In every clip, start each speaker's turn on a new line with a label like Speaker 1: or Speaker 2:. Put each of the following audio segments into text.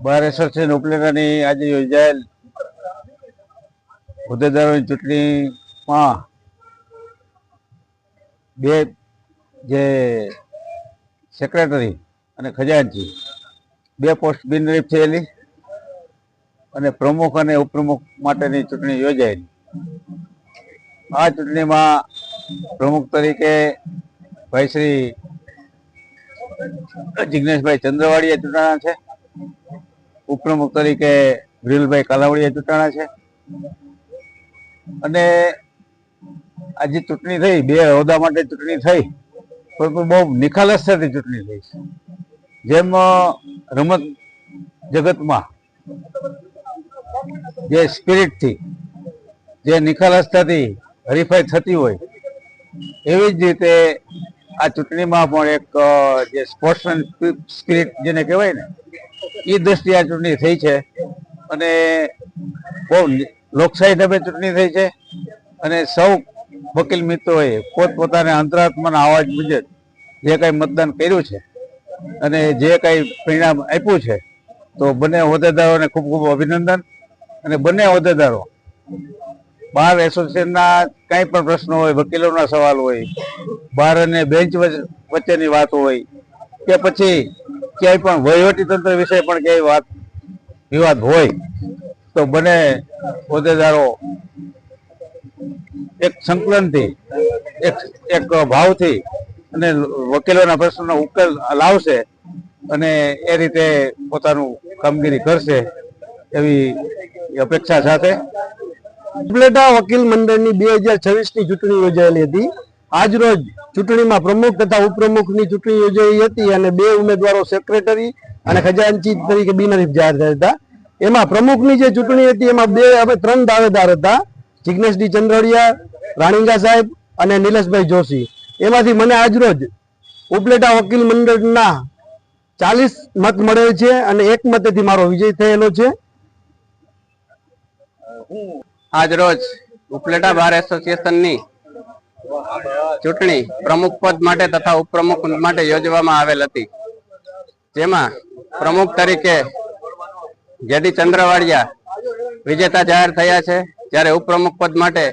Speaker 1: Bar association ઉપલેટાની આજે યોજાયેલ હોદ્દેદારોની ચૂંટણીમાં બે જે સેક્રેટરી અને ખજાનચી બે પોસ્ટ બિનહરીફ થયેલી અને પ્રમુખ અને ઉપપ્રમુખ માટેની ચૂંટણી યોજાયેલી। આ ચૂંટણીમાં પ્રમુખ તરીકે ભાઈ શ્રી જિગ્નેશભાઈ ચંદ્રવાડિયા ચૂંટાણા છે, ઉપપ્રમુખ તરીકે વિરલભાઈ કાલાવડિયા ચૂંટાણા છે અને આજે ચૂંટણી થઈ, બે હોદ્દા માટે ચૂંટણી થઈ, પણ બહુ નિખાલસતાથી ચૂંટણી થઈ છે। જેમ રમત જગતમાં જે સ્પિરિટથી, જે નિખાલસતાથી હરીફાઈ થતી હોય, એવી જ રીતે આ ચૂંટણીમાં પણ એક જે સ્પોર્ટ્સમેન સ્પિરિટ જેને કહેવાય ને, એ દ્રષ્ટિએ આ ચૂંટણી થઈ છે અને બહુ લોકશાહી ઢબે ચૂંટણી થઈ છે અને સૌ વકીલ મિત્રોએ પોતપોતાના અંતરાત્માના અવાજ મુજબ જે કંઈ મતદાન કર્યું છે અને જે કંઈ પરિણામ આપ્યું છે, તો બંને હોદ્દેદારોને ખૂબ ખૂબ અભિનંદન। અને બંને હોદ્દેદારો બાર એસોસિએશનના કંઈ પણ પ્રશ્નો હોય, વકીલોના સવાલ હોય, બાર અને બેન્ચ વચ્ચેની વાત હોય કે પછી ક્યાંય પણ વહીવટી તંત્ર વિશે પણ ક્યાંય વાત વિવાદ હોય, તો બંને હોદ્દેદારો એક સંકલનથી, એક ભાવથી અને વકીલોના પ્રશ્નોનો ઉકેલ લાવશે અને એ રીતે પોતાનું કામગીરી કરશે એવી અપેક્ષા સાથે
Speaker 2: ઉપલેટા વકીલ મંડળની 2026ની ચૂંટણી યોજાયેલી હતી। આજ રોજ ચૂંટણીમાં પ્રમુખ તથા ઉપપ્રમુખની ચૂંટણી યોજાઈ હતી અને બે ઉમેદવારો સેક્રેટરી અને ખજાનચી તરીકે બિનહરીફ જાહેર થયા હતા। એમાં પ્રમુખની જે ચૂંટણી હતી એમાં ત્રણ દાવેદાર હતા, જિગ્નેશજી ચંદ્રવાડિયા, રાણીંગા સાહેબ અને નિલેશભાઈ જોશી। એમાંથી મને આજરોજ ઉપલેટા વકીલ મંડળના 40 મત મળેલ છે અને એક મતથી મારો વિજય થયેલો છે।
Speaker 3: આજ રોજ ઉપલેટા બાર એસોસિએશનની ચૂંટણી પ્રમુખ પદ માટે તથા ઉપપ્રમુખ માટે યોજવામાં આવેલ હતી, જેમાં પ્રમુખ તરીકે જેડી ચંદ્રવાડિયા વિજેતા જાહેર થયા છે, જ્યારે ઉપપ્રમુખ પદ માટે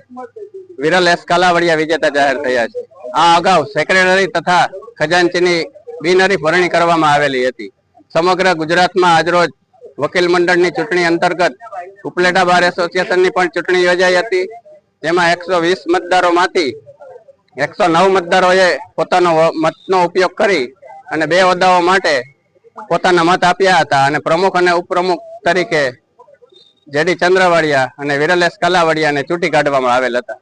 Speaker 3: વિરલ એસ કાલાવડિયા વિજેતા જાહેર થયા છે। આ અગાઉ સેક્રેટરી તથા ખજાનચીની બિનહરીફ વરણી કરવામાં આવેલી હતી। સમગ્ર ગુજરાતમાં આજરોજ વકીલ મંડળની ચૂંટણી અંતર્ગત ઉપલેટા બાર એસોસિએશનની પણ ચૂંટણી યોજાઈ હતી, જેમાં 120 મતદારોમાંથી 109 મતદારોએ પોતાનો મતનો ઉપયોગ કરી અને બે હોદ્દાઓ માટે પોતાના મત આપ્યા હતા અને પ્રમુખ અને ઉપપ્રમુખ તરીકે જેડી ચંદ્રવાડિયા અને વિરલ એસ કાલાવડિયાને ચૂંટી કાઢવામાં આવેલ હતા।